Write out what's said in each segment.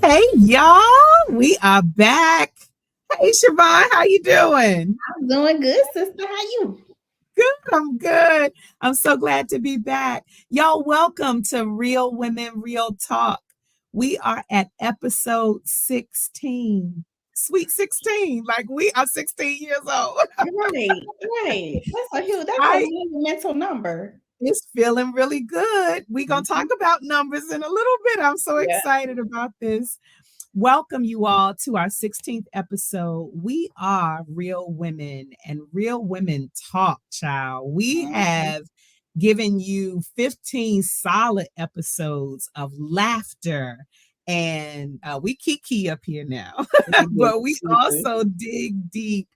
Hey y'all, we are back. Hey Shavon, how you doing? I'm doing good, sister. How you? Good, I'm good. I'm so glad to be back. Y'all, welcome to Real Women, Real Talk. We are at episode 16. Sweet 16. Like we are 16 years old. Right, right. That's a I monumental number. It's feeling really good. We're gonna talk Mhm. about numbers in a little bit. I'm so Yeah. excited about this. Welcome you all to our 16th episode. We are Real Women and Real Women Talk, child. We Mhm. have given you 15 solid episodes of laughter, and we kiki up here now, We do, but we we do. also dig deep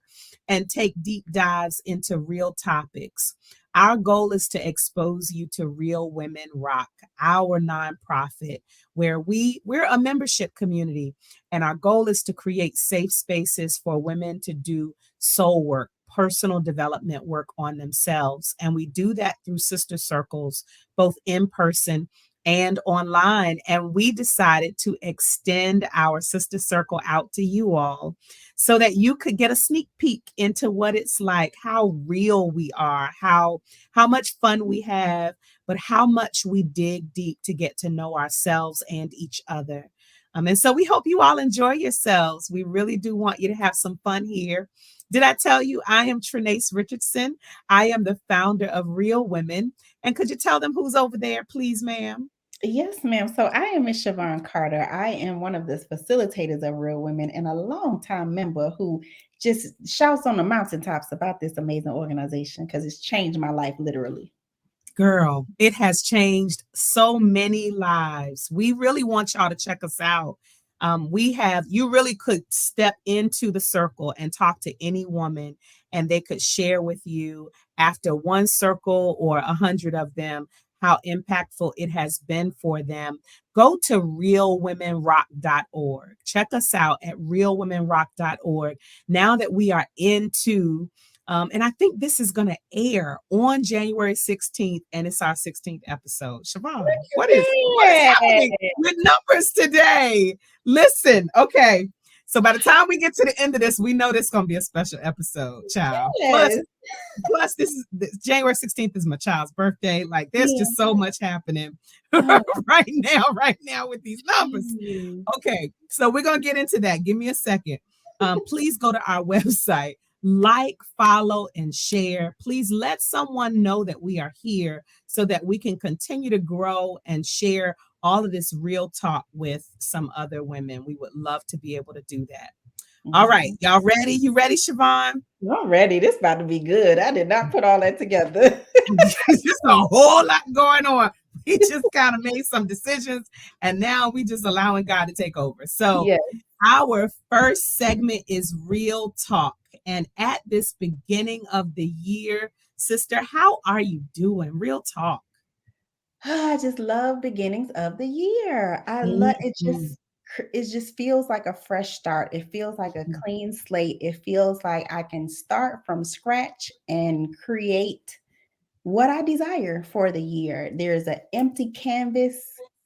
and take deep dives into real topics. Our goal is to expose you to Real Women Rock, our nonprofit, where we're a membership community, and our goal is to create safe spaces for women to do soul work, personal development work on themselves. And we do that through sister circles, both in person and online. And we decided to extend our sister circle out to you all so that you could get a sneak peek into what it's like, how real we are, how much fun we have, but how much we dig deep to get to know ourselves and each other. And so we hope you all enjoy yourselves. We really do want you to have some fun here. Did I tell you I am Trenace Richardson? I am the founder of Real Women. And could you tell them who's over there, please, ma'am? Yes, ma'am. So I am Miss Shavon Carter. I am one of the facilitators of Real Women and a longtime member who just shouts on the mountaintops about this amazing organization because it's changed my life literally. Girl, it has changed so many lives. We really want y'all to check us out. You really could step into the circle and talk to any woman, and they could share with you after one circle or 100 of them how impactful it has been for them. Go to realwomenrock.org. Check us out at realwomenrock.org. Now that we are into and I think this is going to air on January 16th, and it's our 16th episode. Siobhan, what is happening Yeah. with numbers today? Listen, okay. So by the time we get to the end of this, we know this is going to be a special episode, child. Plus, Yes. January 16th is my child's birthday. Like there's Yeah. just so much happening Oh, right now with these numbers. mm. Okay, so we're gonna get into that. Give me a second. Please go to our website, like, follow, and share. Please let someone know that we are here so that we can continue to grow and share all of this real talk with some other women. We would love to be able to do that. All right, Mhm. y'all ready? You ready, Siobhan? I'm ready. This about to be good. I did not put all that together. Just a whole lot going on. We just kind of made some decisions, and now we just allowing God to take over. So Yeah. our first segment is Real Talk. And at this beginning of the year, sister, how are you doing? Real talk. I just love beginnings of the year. I love it. Mhm. It just feels like a fresh start. It feels like a clean slate. It feels like I can start from scratch and create what I desire for the year. There's an empty canvas,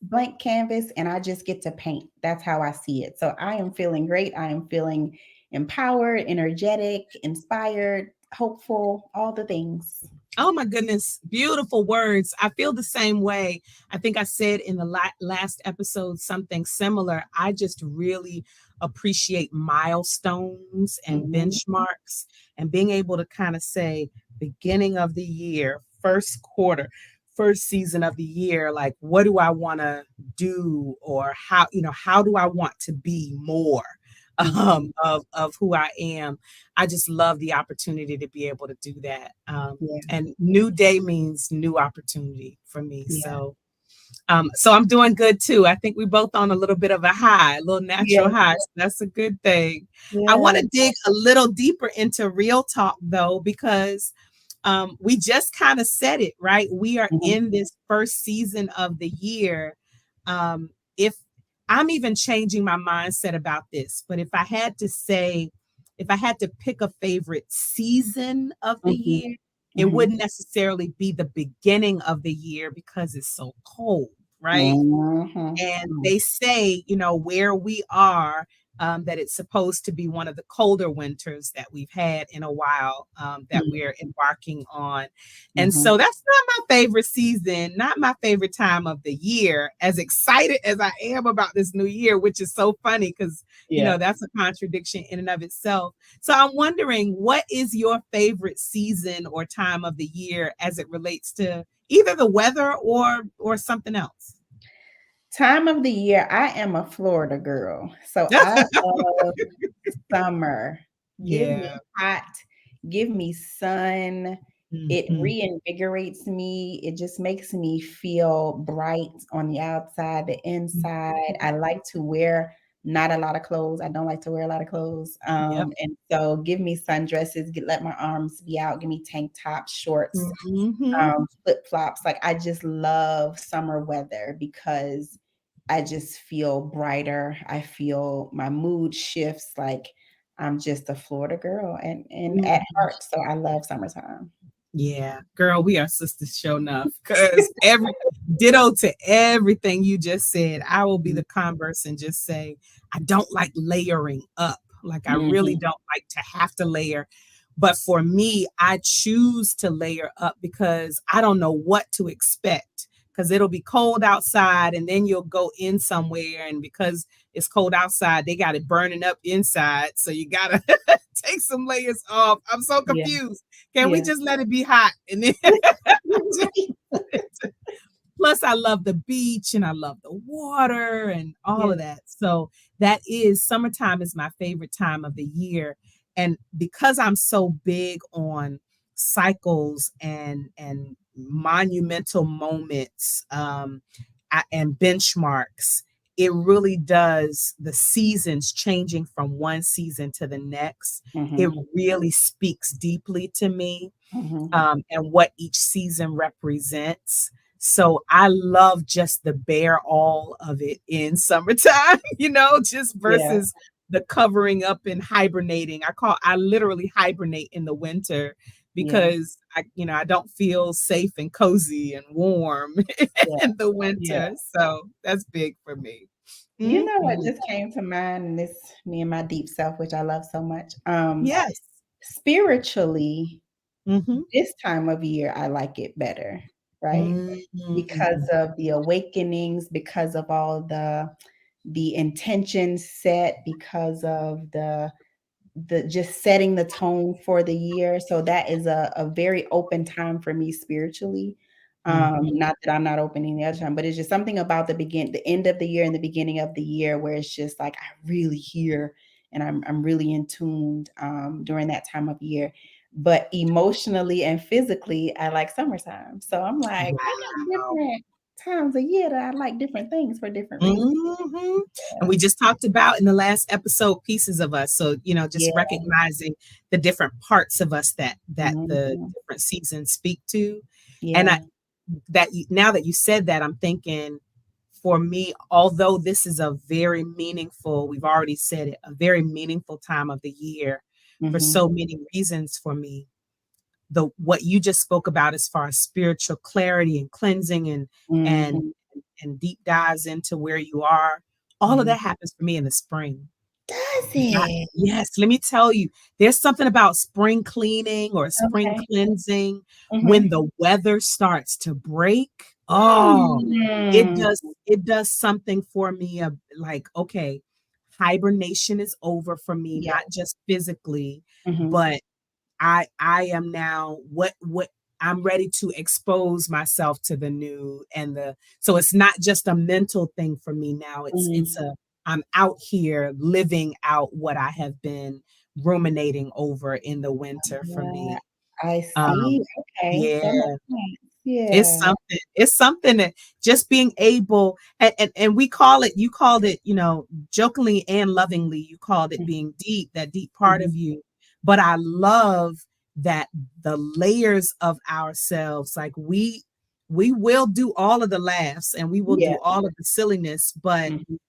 blank canvas, and I just get to paint. That's how I see it. So I am feeling great. I am feeling empowered, energetic, inspired, hopeful, all the things. Oh my goodness, beautiful words. I feel the same way. I think I said in the last episode something similar. I just really appreciate milestones and Mhm. benchmarks and being able to kind of say, beginning of the year, first quarter, first season of the year, like what do I want to do, or how do I want to be more Mhm. of who I am. I just love the opportunity to be able to do that. Yeah. And new day means new opportunity for me. Yeah. So I'm doing good too. I think we both on a little bit of a high, a little natural Yeah. high. So that's a good thing. I Yeah. want to dig a little deeper into real talk though, because we just kind of said it, right? We are Mhm. in this first season of the year. If I'm even changing my mindset about this, but if I had to pick a favorite season of the Mhm. year, it Mhm. wouldn't necessarily be the beginning of the year because it's so cold. right? Mhm. And they say, where we are, that it's supposed to be one of the colder winters that we've had in a while, that Mhm. we're embarking on. And Mhm. so that's not my favorite season, not my favorite time of the year, as excited as I am about this new year, which is so funny because, Yeah. that's a contradiction in and of itself. So I'm wondering, what is your favorite season or time of the year as it relates to either the weather or something else? Time of the year, I am a Florida girl, so I love summer. Give me Yeah. hot, give me sun. It Mhm. reinvigorates me. It just makes me feel bright on the outside, the inside. Mhm. I like to wear not a lot of clothes. I don't like to wear a lot of clothes. Yep. And so give me sundresses, let my arms be out, give me tank tops, shorts, Mhm. flip-flops. Like I just love summer weather because I just feel brighter. I feel my mood shifts. Like I'm just a Florida girl and at Mhm. heart. So I love summertime. Yeah, girl, we are sisters show enough because every ditto to everything you just said. I will be the converse and just say, I don't like layering up. Like, I really Mhm. don't like to have to layer. But for me, I choose to layer up because I don't know what to expect. Because it'll be cold outside, and then you'll go in somewhere, and because it's cold outside, they got it burning up inside. So you gotta take some layers off. I'm so Yeah. confused. Can we Yeah. just let it be hot? And then just, plus I love the beach and I love the water and all Yeah. of that. So that is summertime is my favorite time of the year. And because I'm so big on cycles and monumental moments, and benchmarks, it really does, the seasons changing from one season to the next, it Mhm. really speaks deeply to me, Mhm. and what each season represents. So I love just the bare all of it in summertime, just Yeah. versus the covering up and hibernating. I literally hibernate in the winter Yeah. because I don't feel safe and cozy and warm Yeah. in the Yeah. winter. So that's big for me. You know what Mhm. just came to mind, and this me and my deep self, which I love so much. Yes. Spiritually, Mhm. this time of year, I like it better, right? Because Mhm. of the awakenings, because of all the intentions set, because of the just setting the tone for the year. So that is a very open time for me spiritually. Mhm. Not that I'm not open any other time, but it's just something about the end of the year and the beginning of the year where it's just like I really hear and I'm really in tuned during that time of year. But emotionally and physically, I like summertime. So I'm like, I got Wow. different times a year that I like different things for different reasons. Mhm. And Yeah. we just talked about in the last episode pieces of us. So, just Yeah. recognizing the different parts of us that the Mhm. different seasons speak to. And Yeah. now that you said that, I'm thinking, for me, although this is a very meaningful, we've already said it, a very meaningful time of the year for Mhm. so many reasons for me, the what you just spoke about as far as spiritual clarity and cleansing and Mhm. and deep dives into where you are, all of Mhm. that happens for me in the spring. Does Not it? Yes, let me tell you, there's something about spring cleaning or spring Okay. cleansing when Mhm. the weather starts to break. Oh, Mm. it does something for me of like, okay, hibernation is over for me, Yeah. not just physically, Mhm. but I am now what I'm ready to expose myself to the new and the so it's not just a mental thing for me now. It's Mhm. a I'm out here living out what I have been ruminating over in the winter for Yeah, me. I Um see. Okay, yeah. that makes sense. It's Yeah. something. It's something that just being able and we call it, you called it, jokingly and lovingly, you called it being deep, that deep part Mhm. of you. But I love that the layers of ourselves, like we will do all of the laughs and we will Yeah. do all of the silliness, but Mhm.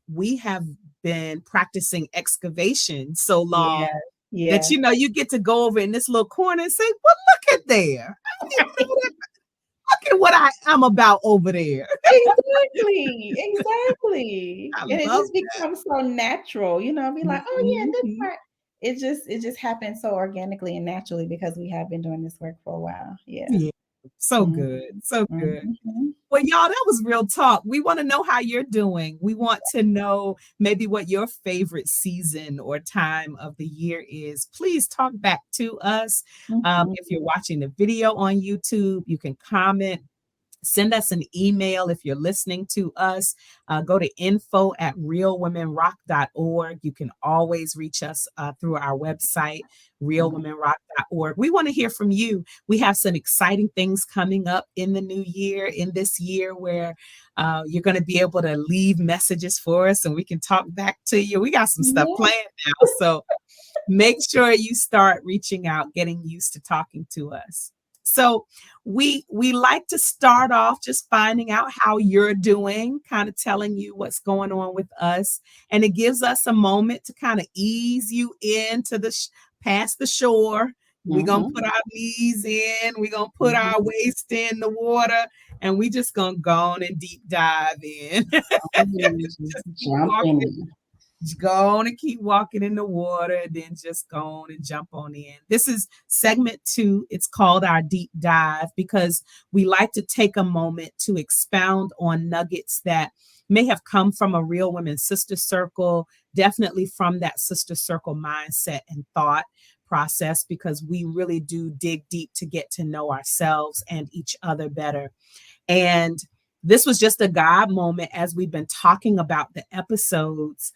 we have been practicing excavation so Yeah. long that Yeah. you get to go over in this little corner and say, well, look at there. I didn't know Look at what I'm about over there. Exactly, exactly. I And it love just becomes so natural, be like, oh yeah, this that. part. It just happens so organically and naturally because we have been doing this work for a while. Yeah. Yeah. So Mhm, good. So good. mhm, Well, y'all, that was real talk. We want to know how you're doing. We want to know maybe what your favorite season or time of the year is. Please talk back to us. mhm, If you're watching the video on YouTube, you can comment. Send us an email if you're listening to us. Go to info@realwomenrock.org. You can always reach us through our website, mhm, realwomenrock.org. We want to hear from you. We have some exciting things coming up in the new year, in this year, where you're going to be able to leave messages for us and we can talk back to you. We got some stuff yeah. planned now. So make sure you start reaching out, getting used to talking to us. So we like to start off just finding out how you're doing, kind of telling you what's going on with us, and it gives us a moment to kind of ease you into the past the shore. We're gonna Mhm, put our knees in, we're gonna put mhm. our waist in the water, and we just gonna go on and deep dive in. Just Just keep jump walking, in. just go on and keep walking in the water, and then just go on and jump on in. This is segment 2. It's called our deep dive because we like to take a moment to expound on nuggets that may have come from a Real Women Sister Circle, definitely from that sister circle mindset and thought process, because we really do dig deep to get to know ourselves and each other better. And this was just a God moment as we've been talking about the episodes.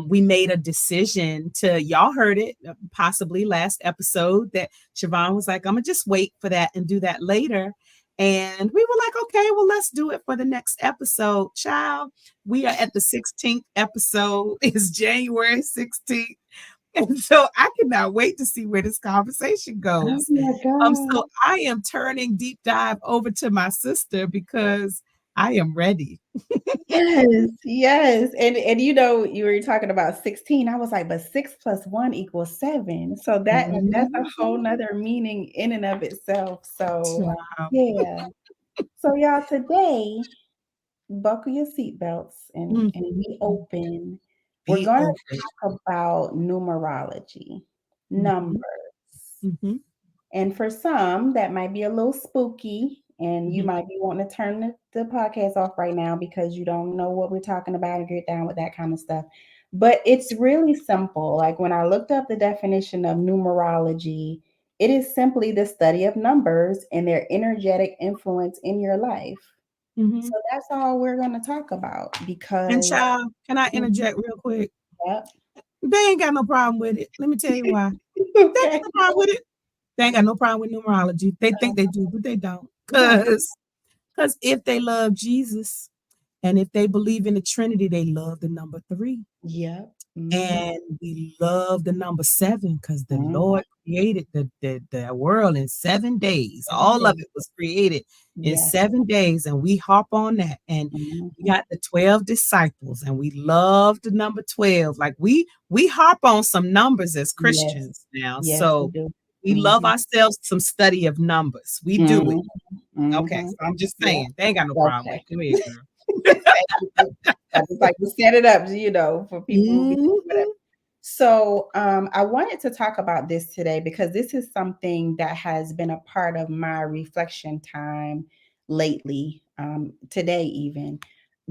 We made a decision to, y'all heard it possibly last episode, that Shavon was like, I'm going to just wait for that and do that later. And we were like, okay, well, let's do it for the next episode. Child, we are at the 16th episode. It's January 16th. And so I cannot wait to see where this conversation Oh goes. my God. So I am turning deep dive over to my sister because I am ready. Yes, yes. And you were talking about 16. I was like, but 6 plus 1 equals 7. So that's a whole Mhm. nother meaning in and of itself. So Child, yeah. So y'all today, buckle your seatbelts and mhm. be open. We're Be gonna open. talk about numerology, numbers. Mhm, mhm, And for some, that might be a little spooky, and you mhm, might be wanting to turn the podcast off right now because you don't know what we're talking about and get down with that kind of stuff. But it's really simple. Like when I looked up the definition of numerology, it is simply the study of numbers and their energetic influence in your life. So mhm. that's all we're going to talk about And because, child, can I Mhm. interject real quick? Yep. They ain't got no problem with it. Let me tell you why. They ain't got Okay. no problem with it. They ain't got no problem with numerology. They think they do, but they don't. Right. Because if they love Jesus and if they believe in the Trinity, they love the number 3. Yep. Hmm. And we love the number 7 because the Hmm. Lord created the world in 7 days. 7 All of days. it was created in Yes. 7 days. And we hop on that. And we Mhm. got the 12 disciples and we love the number 12. Like we harp on some numbers as Yes. Christians now. Yes, we So do. we love Mhm. ourselves some study of numbers. We do it. Mhm. Okay. Mhm. So I'm just Yeah. saying, they ain't got no problem with Okay. it. Go ahead, girl. I just like to set it up, for people who be whatever. Mhm. So, I wanted to talk about this today because this is something that has been a part of my reflection time lately, today even,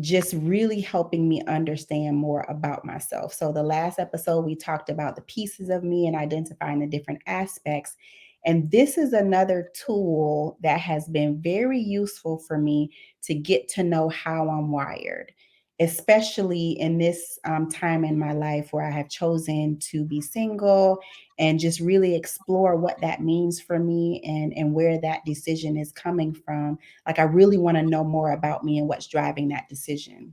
just really helping me understand more about myself. So, the last episode, we talked about the pieces of me and identifying the different aspects. And this is another tool that has been very useful for me to get to know how I'm wired, especially in this time in my life where I have chosen to be single and just really explore what that means for me and where that decision is coming from. Like, I really want to know more about me and what's driving that decision.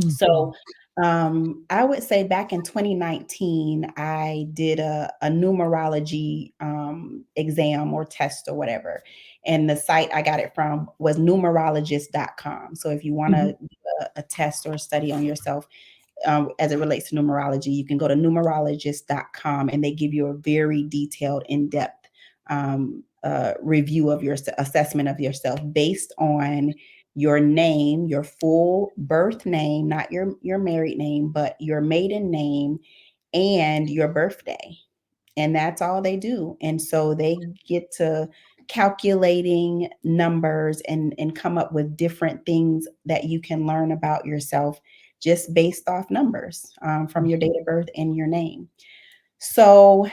So, Mhm. I would say back in 2019, I did a numerology exam or test or whatever. And the site I got it from was numerologist.com. So if you want Mhm. to do a test or a study on yourself, as it relates to numerology, you can go to numerologist.com and they give you a very detailed, in depth review of your assessment of yourself based on your name, your full birth name, not your married name, but your maiden name and your birthday. And that's all they do. And so they get to calculating numbers and come up with different things that you can learn about yourself just based off numbers from your date of birth and your name. So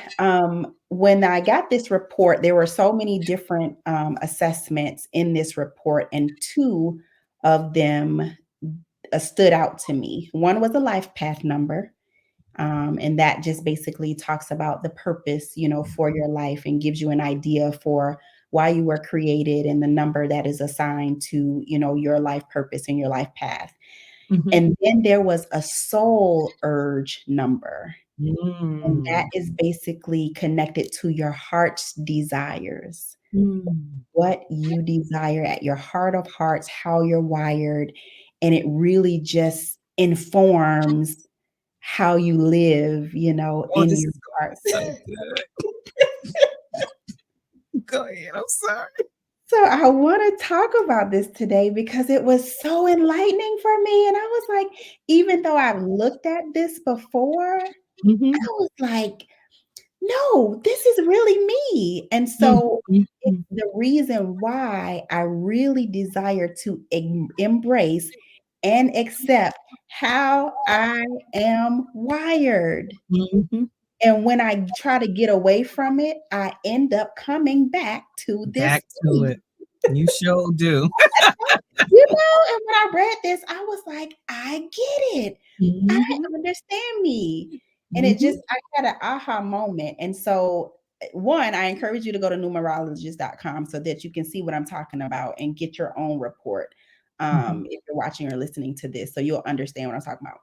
when I got this report, there were so many different assessments in this report, and two of them stood out to me. One was a life path number. And that just basically talks about the purpose, for your life and gives you an idea for why you were created and the number that is assigned to, your life purpose and your life path. Mm-hmm. And then there was a soul urge number. And that Mm. is basically connected to your heart's desires, Mm. what you desire at your heart of hearts, how you're wired. And it really just informs how you live, Oh, in this your is heart. going so good. Go ahead. I'm sorry. So I want to talk about this today because it was so enlightening for me. And I was like, even though I've looked at this before, Mm-hmm. I was like, no, this is really me. And so it's Mm-hmm. the reason why I really desire to embrace and accept how I am wired. Mm-hmm. And when I try to get away from it, I end up coming back to this Back to place. it. You sure do. And when I read this, I was like, I get it. I Mm-hmm. understand me. And Mm-hmm. I had an aha moment. And so, one, I encourage you to go to numerologist.com so that you can see what I'm talking about and get your own report Mm-hmm. if you're watching or listening to this. So you'll understand what I'm talking about.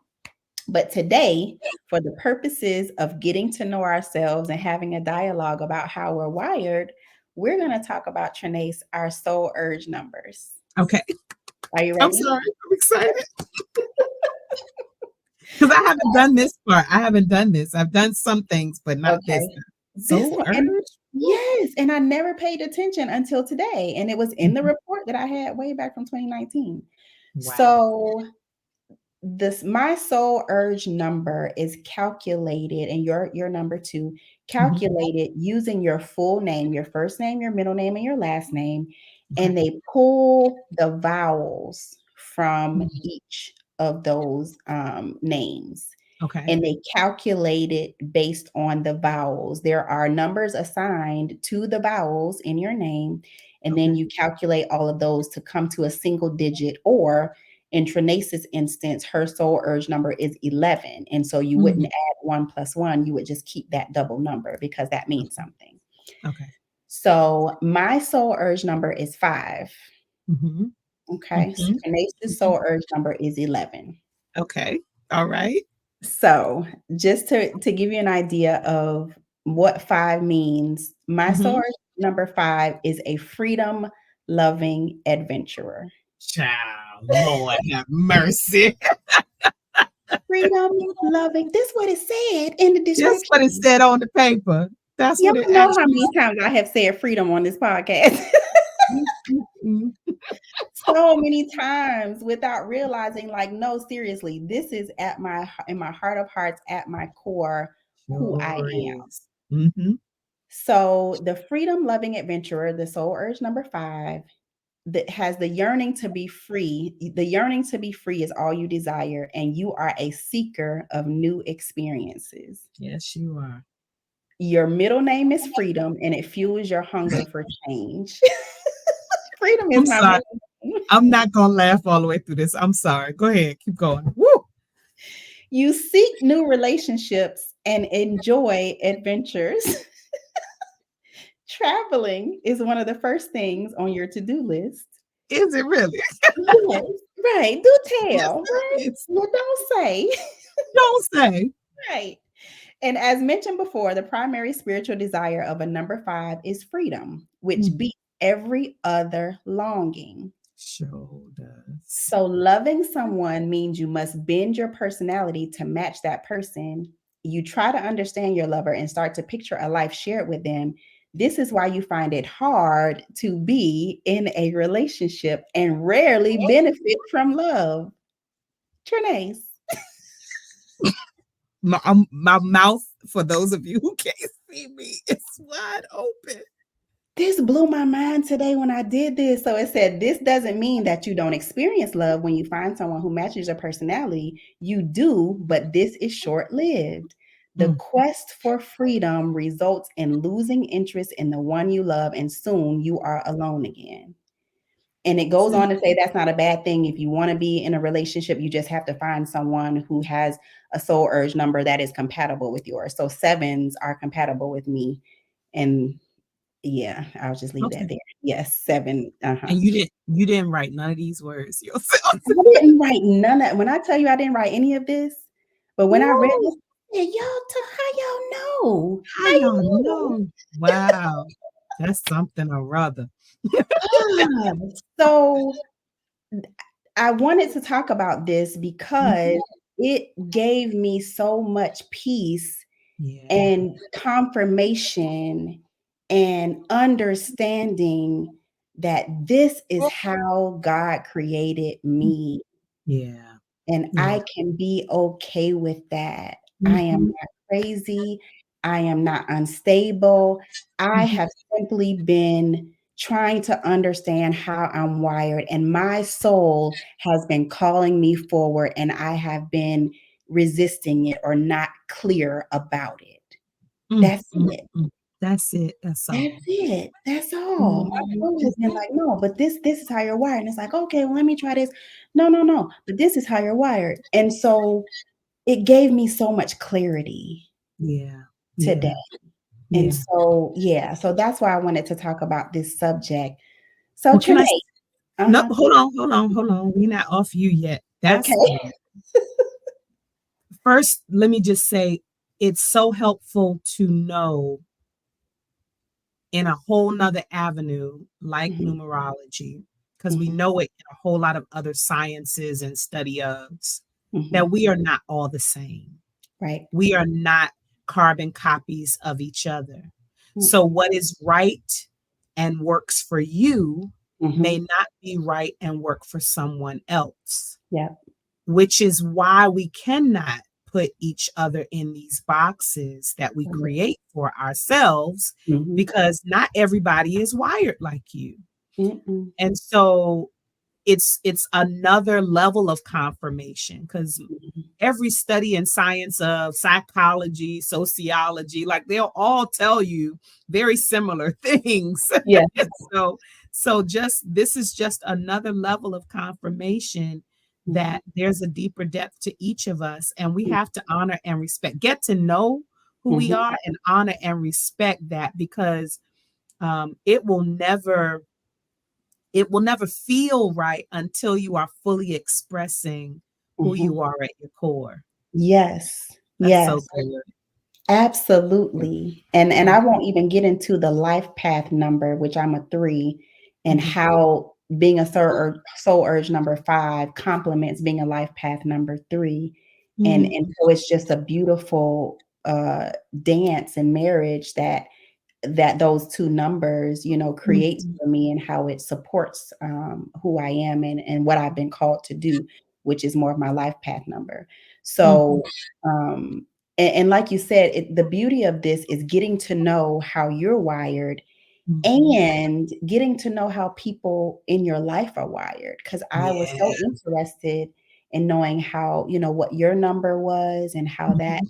But today, for the purposes of getting to know ourselves and having a dialogue about how we're wired, we're going to talk about, Trenace, our soul urge numbers. Okay. Are you I'm ready? sorry. I'm excited. Because I haven't done this part. I haven't done this. I've done some things, but not this. Okay. This So one, and urge. yes, and I never paid attention until today. And it was in the Mhm. report that I had way back from 2019. Wow. So this my soul urge number is calculated, and your number too, Mhm. calculated using your full name, your first name, your middle name, and your last name, Okay. and they pull the vowels from Mhm. each of those names, Okay. and they calculate it based on the vowels. There are numbers assigned to the vowels in your name, and then Okay. you calculate all of those to come to a single digit, or in Trenace's instance, her soul urge number is 11. And so you wouldn't Mm. add 1 + 1, you would just keep that double number because that means something. Okay. So my soul urge number is 5. Mhm. Okay. So Mhm. Trenace's Mhm. soul urge number is 11. Okay. All right. So just to give you an idea of what 5 means, my soul Mhm. urge number 5 is a freedom loving adventurer. Child, Lord have mercy. Freedom loving. This is what it said in the Just what it description. said on the paper. That's Y'all what it know how actually many times I have said freedom on this podcast. said. Mm. So many times without realizing, like, no, seriously, this is in my heart of hearts, at my core, who I Sure am. is. Mhm. So the freedom loving adventurer, the soul urge number 5, that has the yearning to be free. The yearning to be free is all you desire, and you are a seeker of new experiences. Yes, you are. Your middle name is Freedom, and it fuels your hunger for change. Freedom is I'm my sorry. middle name. I'm not gonna laugh all the way through this. I'm sorry. Go ahead. Keep going. Woo! You seek new relationships and enjoy adventures. Traveling is one of the first things on your to-do list. Is it really? Yes, right. Do Yes, tell, right? it is. You don't say. Don't say. Right. And as mentioned before, the primary spiritual desire of a number 5 is freedom, which Mm. beats every other longing. Sure does. So, loving someone means you must bend your personality to match that person. You try to understand your lover and start to picture a life shared with them. This is why you find it hard to be in a relationship and rarely benefit from love. Trenace. My mouth, for those of you who can't see me, is wide open. This blew my mind today when I did this. So it said, this doesn't mean that you don't experience love when you find someone who matches your personality. You do, but this is short lived. The Mm. quest for freedom results in losing interest in the one you love, and soon you are alone again. And it goes See? on to say that's not a bad thing. If you want to be in a relationship, you just have to find someone who has a soul urge number that is compatible with yours. So sevens are compatible with me. And yeah, I'll just leave that Okay. there. Yes, 7. Uh-huh. And you didn't write none of these words yourself. I didn't write none of when I tell you I didn't write any of this, but when I read Woo! this, I said, how y'all know? How How y'all you know? know? Wow. That's something or other. Ah, so I wanted to talk about this because Mhm. it gave me so much peace Yeah. and confirmation and understanding that this is how God created me. Yeah. And Yeah. I can be okay with that. I am Mhm. not crazy. I am not unstable. I Mhm. have simply been trying to understand how I'm wired, and my soul has been calling me forward, and I have been resisting it or not clear about it. Mm, That's mm, it. mm. That's it. That's all. That's it. That's all. My Mhm. soul has been like, no, but this is how you're wired. And it's like, okay, well, let me try this. No, no, no. But this is how you're wired. And so it gave me so much clarity Yeah. today. Yeah. And Yeah. so, yeah, so that's why I wanted to talk about this subject. So, Well, can I? Trinae, No, uh-huh. hold on. We're not off you yet. Okay. That's good. First, let me just say it's so helpful to know in a whole nother avenue like Mhm, numerology, because we mhm, know it in a whole lot of other sciences and study ofs, that mhm. we are not all the same. Right. We are not carbon copies of each other. So, Mm-mm. what is right and works for you may Mhm. not be right and work for someone else, Yeah. which is why we cannot put each other in these boxes that we Right. create for ourselves, Mhm. because not everybody is wired like you. Mm-mm. And so it's another level of confirmation, because Mhm. every study in science of psychology, sociology, like they'll all tell you very similar things. Yes. so so just this is just another level of confirmation Mhm. that there's a deeper depth to each of us, and we have to honor and respect, get to know who we Mhm. are and honor and respect that, because it will never feel right until you are fully expressing who Mhm. you are at your core. Yes. That's so Yes. good. Absolutely. And Mm, I won't even get into the life path number, which I'm a 3, and mhm, how being a soul urge number 5 complements being a life path number 3. And mm, so it's just a beautiful dance and marriage that those 2 numbers, creates mhm, for me, and how it supports who I am, and what I've been called to do, which is more of my life path number. mhm, So, and like you said, the beauty of this is getting to know how you're wired, mhm. and getting to know how people in your life are wired. Because I was Yeah. so interested in knowing how, what your number was, and how that,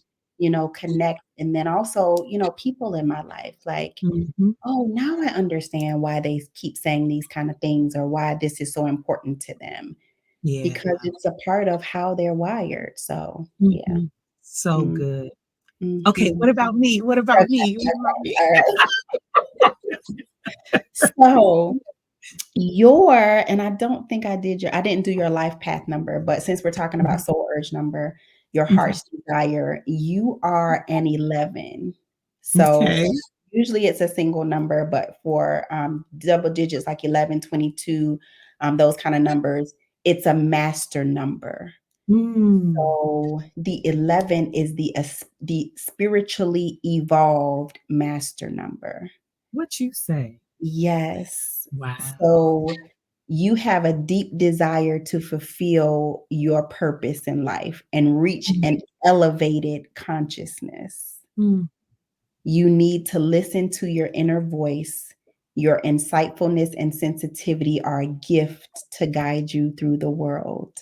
Mhm, connect. And then also, people in my life, like, mhm. oh, now I understand why they keep saying these kind of things, or why this is so important to them, Yeah. because it's a part of how they're wired. So, yeah. Mhm. So Mm, good. Okay, mhm. what about me? What Okay, about me? What about me? all right. So, and I don't think I didn't do your life path number, but since we're talking about Mhm. soul urge number, your Okay. heart's desire, you are an 11. So Okay. usually it's a single number, but for double digits like 11, 22, those kind of numbers, it's a master number. Mm. So the 11 is the spiritually evolved master number. What you say? Yes. Wow. So you have a deep desire to fulfill your purpose in life and reach Mm, an elevated consciousness. mm, You need to listen to your inner voice. Your insightfulness and sensitivity are a gift to guide you through the world.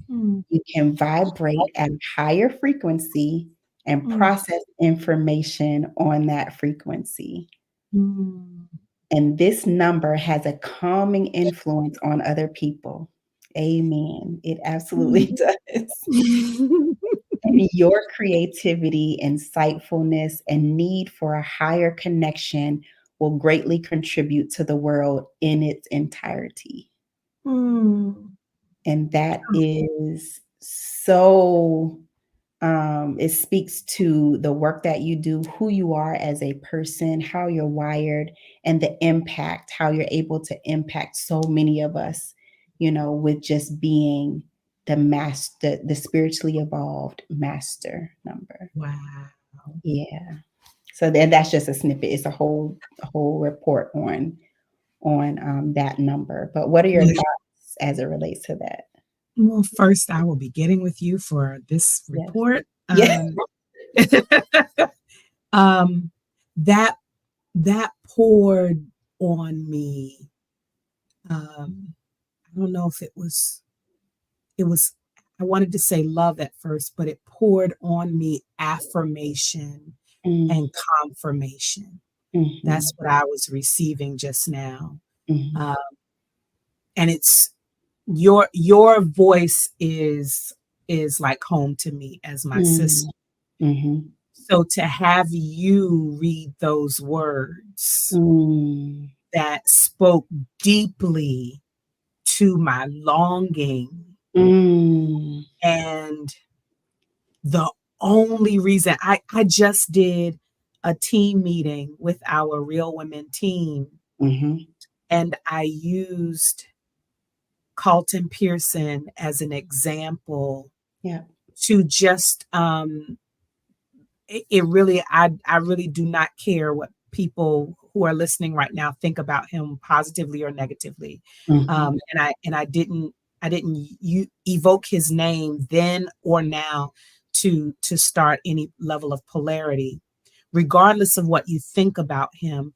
mm, You can vibrate at a higher frequency and mm, process information on that frequency. mm, And this number has a calming influence on other people. Amen. It absolutely does. mm. And your creativity, insightfulness, and need for a higher connection will greatly contribute to the world in its entirety. Mm. And that is so it speaks to the work that you do, who you are as a person, how you're wired, and the impact, how you're able to impact so many of us, with just being the master, the spiritually evolved master number. Wow. Yeah. So that's just a snippet. It's a whole report on that number. But what are your Yeah. thoughts as it relates to that? Well, first, I will be getting with you for this Yes. report. Yeah. Um, that that poured on me. I don't know if it was I wanted to say love at first, but it poured on me affirmation Mm, and confirmation. mhm, That's what I was receiving just now. mhm, Uh, and it's your voice is like home to me as my mm, sister. mhm. So to have you read those words Mm, that spoke deeply to my longing, mm, and the only reason I just did a team meeting with our Real Women team, mhm. and I used Carlton Pearson as an example Yeah. to just it really I really do not care what people who are listening right now think about him positively or negatively. Mhm, I didn't evoke his name then or now to start any level of polarity. Regardless of what you think about him,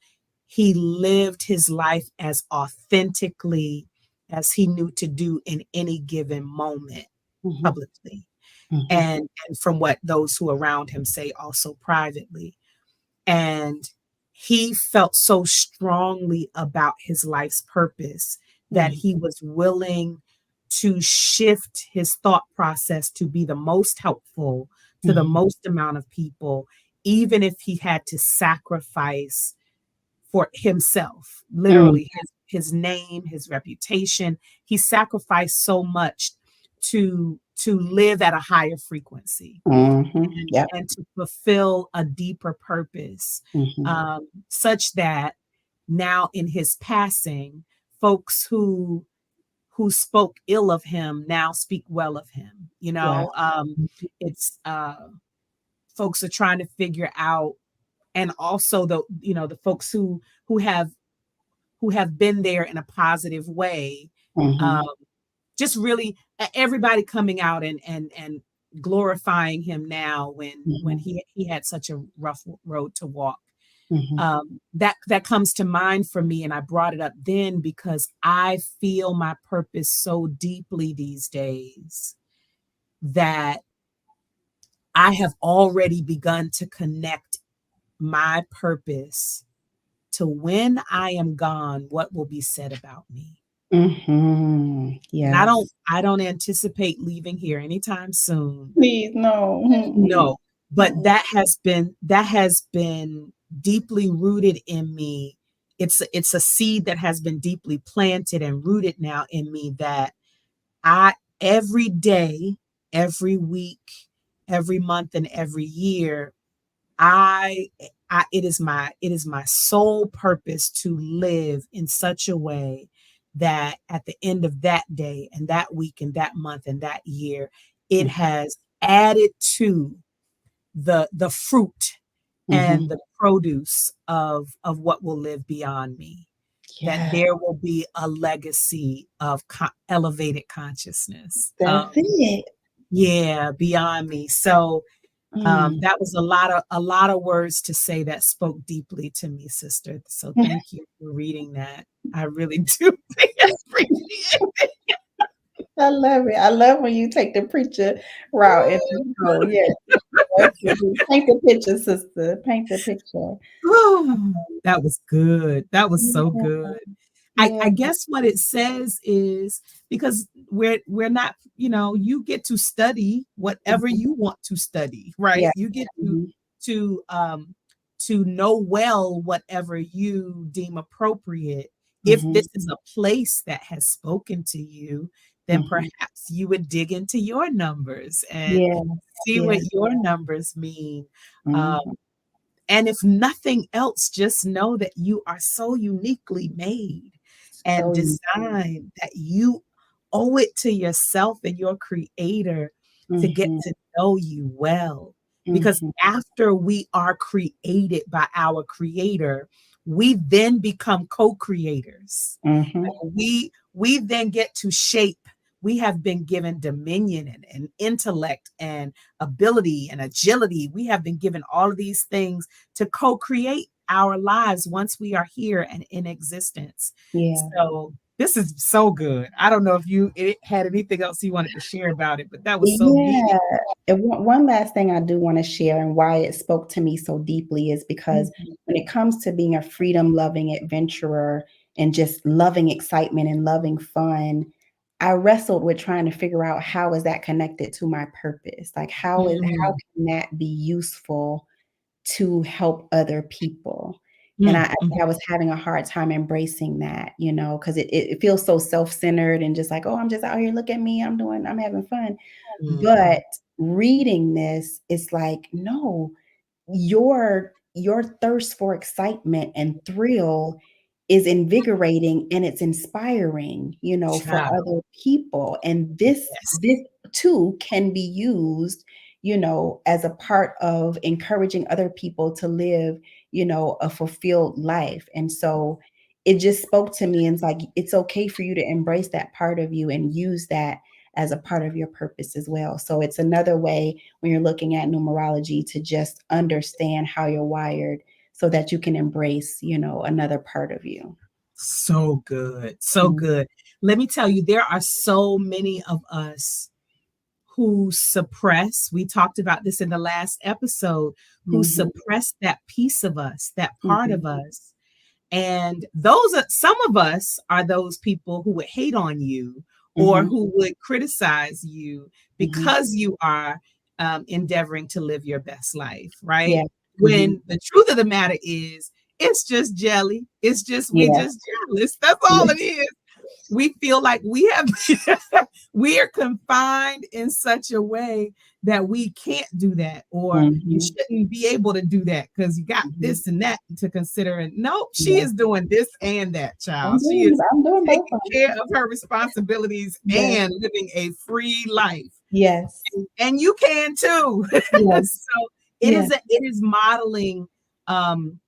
he lived his life as authentically as he knew to do in any given moment mhm, publicly, mhm, and from what those who around him say also privately. And he felt so strongly about his life's purpose that mhm, he was willing to shift his thought process to be the most helpful to the mhm, most amount of people, even if he had to sacrifice for himself, mm, literally his name, his reputation. He sacrificed so much to live at a higher frequency mhm. Yep. and to fulfill a deeper purpose, Mhm. such that now in his passing, folks who spoke ill of him now speak well of him. Wow. It's folks are trying to figure out, and also the folks who have been there in a positive way, um, Mhm, just really everybody coming out and glorifying him now when mhm, he had such a rough road to walk. mhm, That comes to mind for me, and I brought it up then because I feel my purpose so deeply these days that I have already begun to connect my purpose to when I am gone, what will be said about me. mhm. And I don't Yes. I don't anticipate leaving here anytime soon. Please, no. Mm-mm. No, but Mm-mm. that has been deeply rooted in me. It's a seed that has been deeply planted and rooted now in me that I every day, every week, every month, and every year, I, it is my sole purpose to live in such a way that at the end of that day and that week and that month and that year, it has added to the fruit Mm-hmm. and the produce of what will live beyond me, that Yeah, there will be a legacy of elevated consciousness, that's it. yeah, beyond me. So Mm. that was a lot of words to say that spoke deeply to me, sister. So thank you for reading that. I really do appreciate I love it. I love when you take the preacher route and just go, yeah, definitely. Paint the picture, sister. Paint the picture. it. That was good. That was so Yeah, good. I yeah. guess what it says is, because we're not, you get to study whatever Mhm. you want to study, right? Yeah. You get Mhm. to to know well whatever you deem appropriate. If Mhm. this is a place that has spoken to you, then Mhm. perhaps you would dig into your numbers and Yeah. see what Yeah. your numbers mean. Um, Mhm. and if nothing else, just know that you are so uniquely made and So you. designed that you owe it to yourself and your creator to get Mhm. to know you well. Because Mhm. after we are created by our creator, we then become co-creators. Mhm. We then get to shape. We have been given dominion and intellect and ability and agility. We have been given all of these things to co-create our lives once we are here and in existence. Yeah. So this is so good. I don't know if you had anything else you wanted to share about it, but that was so Yeah. meaty. And one last thing I do want to share and why it spoke to me so deeply is because Mhm. when it comes to being a freedom loving adventurer and just loving excitement and loving fun, I wrestled with trying to figure out how is that connected to my purpose? Like how Mm, can that be useful to help other people? And mm, I mm, think I was having a hard time embracing that, because it feels so self-centered and just like, oh, I'm just out here, look at me, I'm having fun. mm. But reading this, it's like, no, your thirst for excitement and thrill is invigorating and it's inspiring, for Child, other people. And this yes. this too can be used, as a part of encouraging other people to live, a fulfilled life. And so it just spoke to me and it's like it's okay for you to embrace that part of you and use that as a part of your purpose as well. So it's another way when you're looking at numerology to just understand how you're wired so that you can embrace, another part of you. So good. So Mm. good. Let me tell you, there are so many of us who suppress, we talked about this in the last episode, who Mhm. suppress that piece of us, that part Mhm. of us. And those are some of us are those people who would hate on you or Mhm. who would criticize you Mhm. because you are endeavoring to live your best life, right? Yeah. Mhm. When the truth of the matter is, it's just jelly. It's just, we Yeah. just jealous. That's all it is. We feel like we have we are confined in such a way that we can't do that, or you Mhm. shouldn't be able to do that because you got Mhm. this and that to consider. And nope, she Yeah. is doing this and that, I'm child. She doing is I'm doing both taking of care them. of her responsibilities Yes. and living a free life, Yes. and you can too. Yes. So Yeah. it is modeling um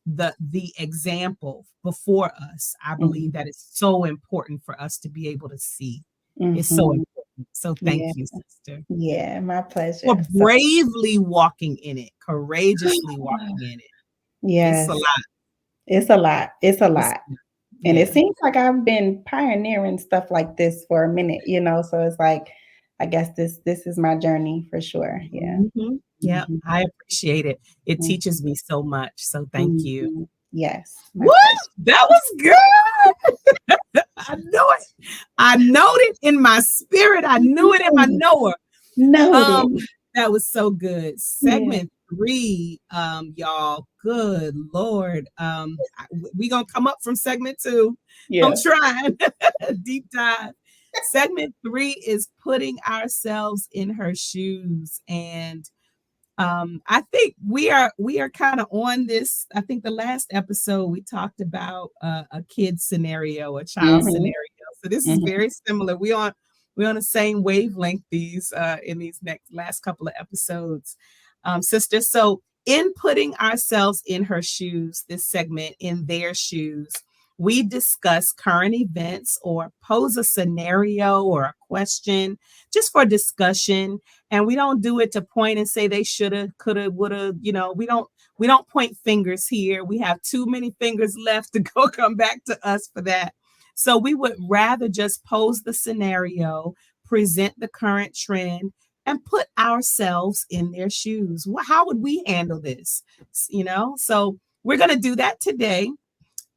the example before us. I believe Mhm. that is so important for us to be able to see. It's so Mhm. important. So thank Yeah. you, sister, Yeah. My for pleasure. So bravely walking in it, courageously walking in it. It's a yes. lot. It's a lot. It's a It's lot. And it yeah. seems like I've been pioneering stuff like this for a minute, so it's like, I guess this is my journey for sure. Yeah. Mhm. Yeah, Mhm, I appreciate it. It mhm, teaches me so much. So thank you. mhm. Yes, my What? pleasure. That was good. I knew it. I knowed it in my spirit. I knew it in my Mm, knower. noted. Um, that was so good. Yeah. Segment 3, y'all. Good Lord. We gonna come up from segment 2. I'm Yeah. trying. Deep dive. Segment 3 is putting ourselves in her shoes, and I think we are kind of on this. I think the last episode we talked about a kid scenario, a child Mhm, scenario. So this is mhm, very similar. We on the same wavelength these in these next last couple of episodes, sister. So In putting ourselves in her shoes, this segment, in their shoes, we discuss current events or pose a scenario or a question just for discussion. And we don't do it to point and say they shoulda, coulda, woulda. We don't point fingers here. We have too many fingers left to go come back to us for that. So we would rather just pose the scenario, present the current trend, and put ourselves in their shoes. How would we handle this? So we're going to do that today.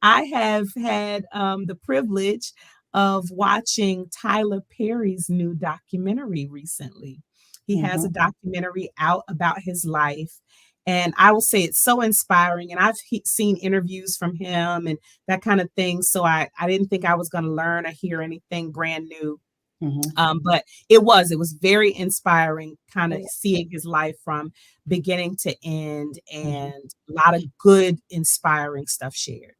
I have had the privilege of watching Tyler Perry's new documentary recently. He has a Mhm. documentary out about his life. And I will say it's so inspiring. And I've seen interviews from him and that kind of thing. So I didn't think I was going to learn or hear anything brand new. Mhm. But it was very inspiring, kind of Yeah. seeing his life from beginning to end, Mhm. and a lot of good, inspiring stuff shared.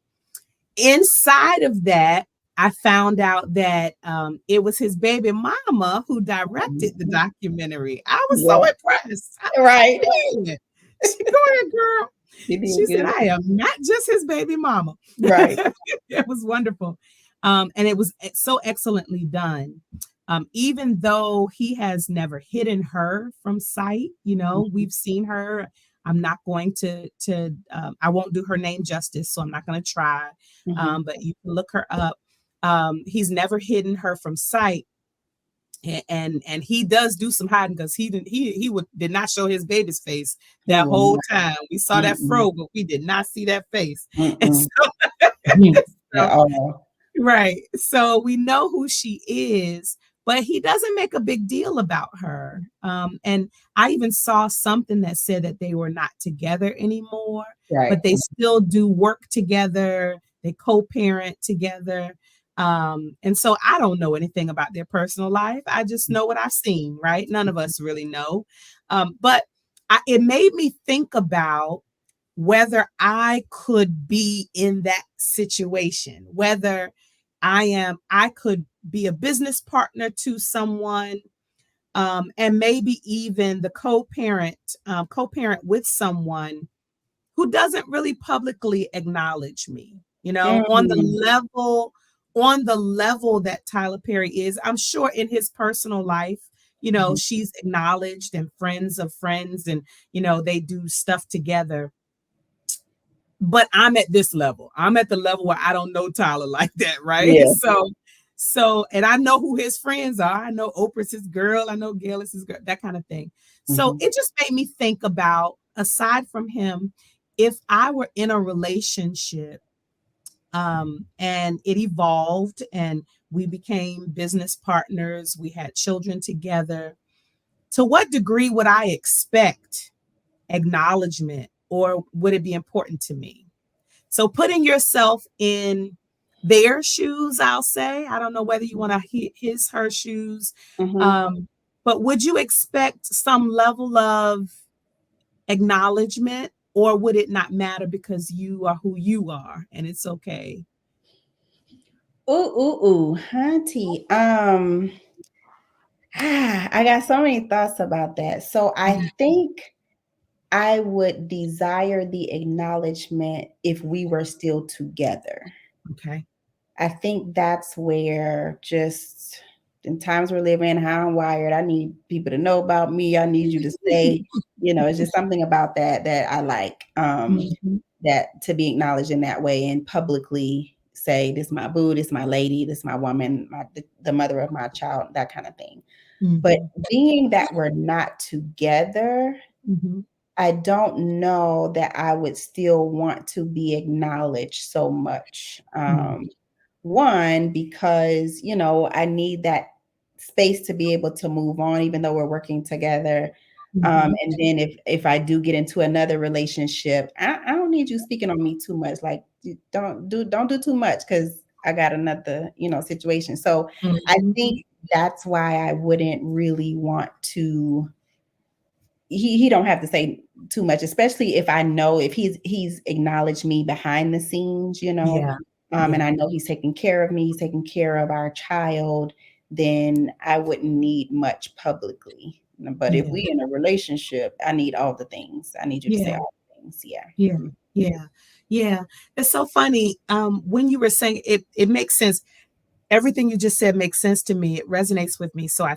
Inside of that, I found out that it was his baby mama who directed the Mhm. documentary. I was so Yeah. impressed. I was Right. like, "Man, go ahead, girl." You did She said, good. "I am not just his baby mama." Right. It was wonderful. And it was so excellently done. Even though he has never hidden her from sight, Mhm. we've seen her. I'm not going to I won't do her name justice, so I'm not going to try. Mhm. But you can look her up. He's never hidden her from sight, and he does do some hiding because did not show his baby's face He that will whole not. time. We saw that Mm-mm. fro, but we did not see that face. And Mm-mm. so, Mhm. At so all. right. So we know who she is, but he doesn't make a big deal about her. And I even saw something that said that they were not together anymore, Right. but they still do work together. They co-parent together. And so I don't know anything about their personal life. I just know what I've seen, right? None of us really know. But it made me think about whether I could be in that situation, whether I could be a business partner to someone, and maybe even the co-parent with someone who doesn't really publicly acknowledge me, on the Mm. level that Tyler Perry is. I'm sure in his personal life, Mhm. she's acknowledged and friends of friends, and they do stuff together, but I'm at this level. I'm at the level where I don't know Tyler like that, right? Yeah. And I know who his friends are. I know Oprah's his girl. I know Gail is his girl, that kind of thing. So Mhm. it just made me think about, aside from him, if I were in a relationship, and it evolved and we became business partners, we had children together, to what degree would I expect acknowledgement, or would it be important to me? So putting yourself in their shoes, I'll say. I don't know whether you want to his, her shoes, Mhm. um, but would you expect some level of acknowledgement, or would it not matter because you are who you are and it's okay? Ooh, hunty. I got so many thoughts about that. So I Mhm. think I would desire the acknowledgement if we were still together. Okay. I think that's where, just in times we're living, how I'm wired, I need people to know about me. I need you to say, it's just something about that I like. Mhm. That to be acknowledged in that way and publicly say, this is my boo, this is my lady, this is my woman, the mother of my child, that kind of thing. But Mhm. being that we're not together, Mhm. I don't know that I would still want to be acknowledged so much. Mhm. One, because, I need that space to be able to move on, even though we're working together. Mhm. And then if I do get into another relationship, I don't need you speaking on me too much. Like, don't do too much because I got another, situation. So I think Mhm. that's why I wouldn't really want to. He don't have to say too much, especially if I know if he's acknowledged me behind the scenes, Yeah. and Yeah. I know he's taking care of me, he's taking care of our child, then I wouldn't need much publicly. But if Yeah. we in a relationship, I need all the things. I need you to say Yeah. all. things. Yeah. Yeah, yeah, yeah. It's so funny. When you were saying it, it makes sense. Everything you just said makes sense to me. It resonates with me. So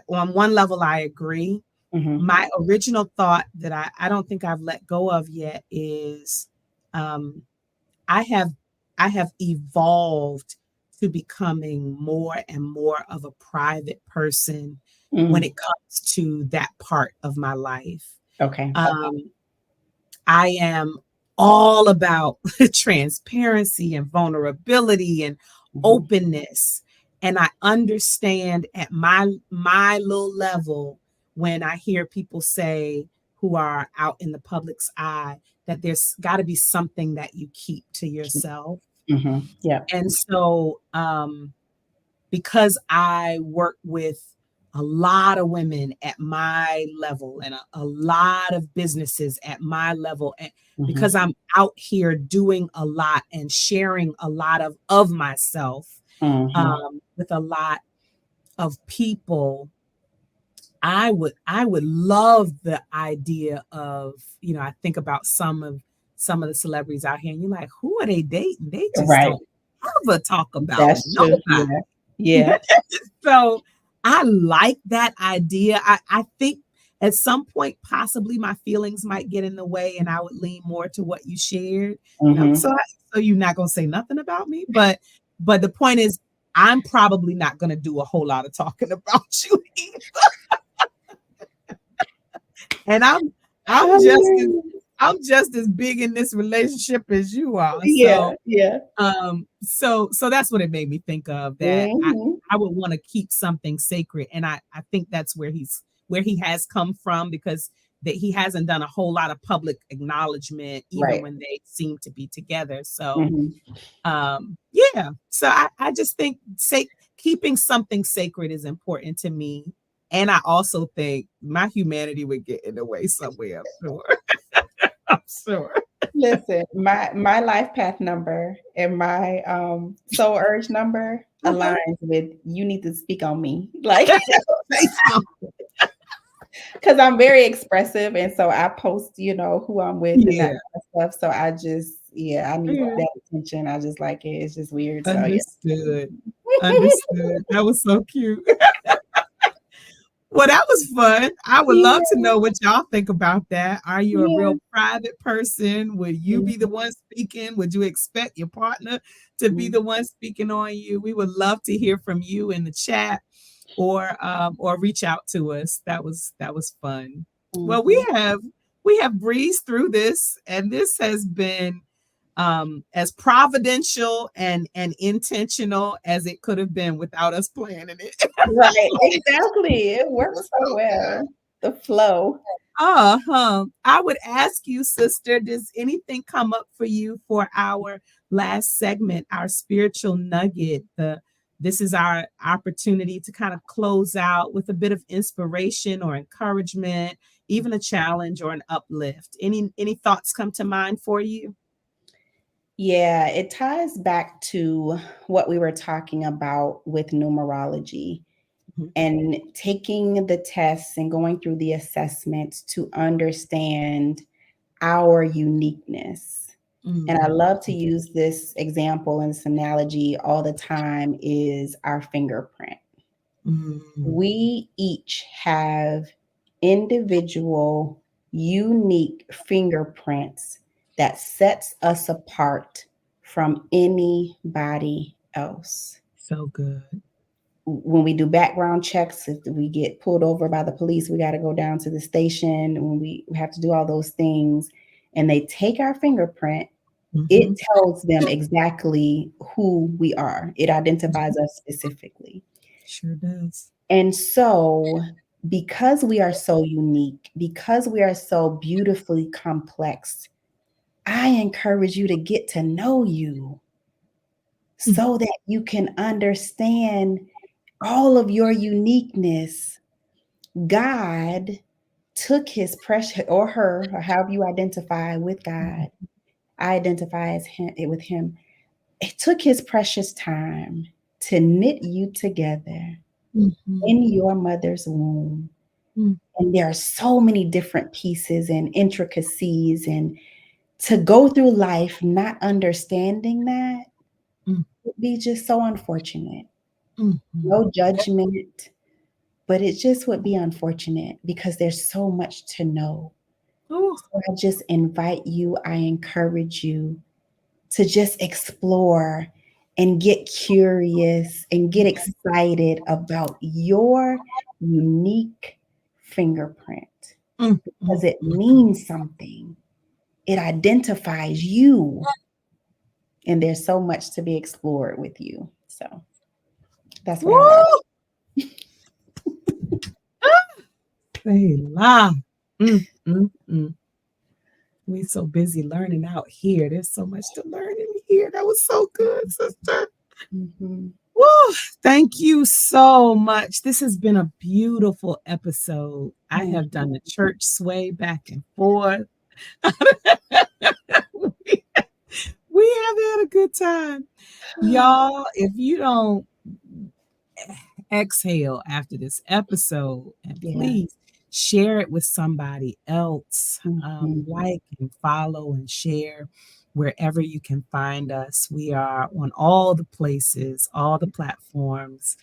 on one level, I agree. Hmm. My original thought that I don't think I've let go of yet is, um, I have I have evolved to becoming more and more of a private person when Mm. it comes to that part of my life. Okay. Um, I am all about transparency and vulnerability and Hmm. openness. And I understand at my little level when I hear people say who are out in the public's eye that there's got to be something that you keep to yourself. Hmm. Yeah. And so because I work with a lot of women at my level and a lot of businesses at my level, and Hmm. because I'm out here doing a lot and sharing a lot of myself Hmm. with a lot of people, I would love the idea of, I think about some of the celebrities out here and you're like, who are they dating? They just Right. don't ever talk about That's true. nobody. Yeah. Yeah. So I like that idea. I think at some point, possibly my feelings might get in the way and I would lean more to what you shared, Hmm. so you're not going to say nothing about me, but the point is, I'm probably not going to do a whole lot of talking about you either. And I'm just as Hallelujah. I'm just as big in this relationship as you are. Yeah. So Yeah. so that's what it made me think of, that Hmm. I would want to keep something sacred. And I think that's where he has come from, because that he hasn't done a whole lot of public acknowledgement even Right. when they seem to be together. So Hmm. yeah. So I just think keeping something sacred is important to me. And I also think my humanity would get in the way somewhere, I'm sure. I'm sure. Listen, my life path number and my soul urge number Uh-huh. aligns with you need to speak on me. Like, Say something. because I'm very expressive and so I post, who I'm with and that Yeah. kind of stuff. So I just, yeah, I need Yeah. that attention. I just like it. It's just weird. So yeah. Understood. Understood. That was so cute. Well, that was fun. I would love to Yeah. know what y'all think about that. Are you a Yeah. real private person? Would you be the Mhm. one speaking? Would you expect your partner to be Mhm. the one speaking on you? We would love to hear from you in the chat, or reach out to us. That was fun. Well, we Mhm. have we have breezed through this, and this has been as providential and intentional as it could have been without us planning it. Right. Exactly. It works so well. The flow. Uh-huh. I would ask you, sister, does anything come up for you for our last segment, our spiritual nugget? This is our opportunity to kind of close out with a bit of inspiration or encouragement, even a challenge or an uplift. Any thoughts come to mind for you? Yeah, it ties back to what we were talking about with numerology Mhm. and taking the tests and going through the assessments to understand our uniqueness. And I Mm, love to use this example and this analogy all the time is our fingerprint. mm, We each have individual, unique fingerprints that sets us apart from anybody else. so good. When we do background checks, if we get pulled over by the police, we got to go down to the station. When we have to do all those things, and they take our fingerprint, it Hmm. tells them exactly who we are. It identifies us specifically. Sure does. And so, because we are so unique, because we are so beautifully complex, I encourage you to get to know you Mm, so that you can understand all of your uniqueness. God took his precious, or her, or however you identify with mm, God, I identify as him with him. It took his precious time to knit you together mhm. in your mother's womb. Mm, And there are so many different pieces and intricacies, and to go through life not understanding that mm, would be just so unfortunate. mm, mm. No judgment, but it just would be unfortunate because there's so much to know. Ooh, So I just invite you, I encourage you to just explore and get curious and get excited about your unique fingerprint mm, because mm. it means something. It identifies you, and there's so much to be explored with you. So that's what I got. Woo! Say la. Mm, mm, mm. We so busy learning out here. There's so much to learn in here. That was so good, sister. Mhm. Woo! Thank you so much. This has been a beautiful episode. I have done the church sway back and forth. we, we have had a good time. Y'all, if you don't exhale after this episode, and Yeah. please share it with somebody else. Mhm. Like and follow and share wherever you can find us. We are on all the places, all the platforms,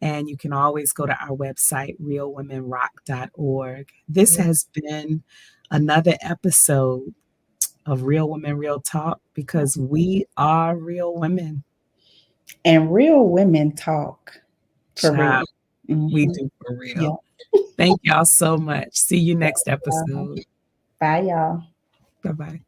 and you can always go to our website, realwomenrock.org. This Yeah. has been another episode of Real Women, Real Talk because we are real women. And real women talk for real. Child, we Mhm. do for Yeah. real. Thank y'all so much. See you Yeah. next episode. Bye, y'all. Bye bye.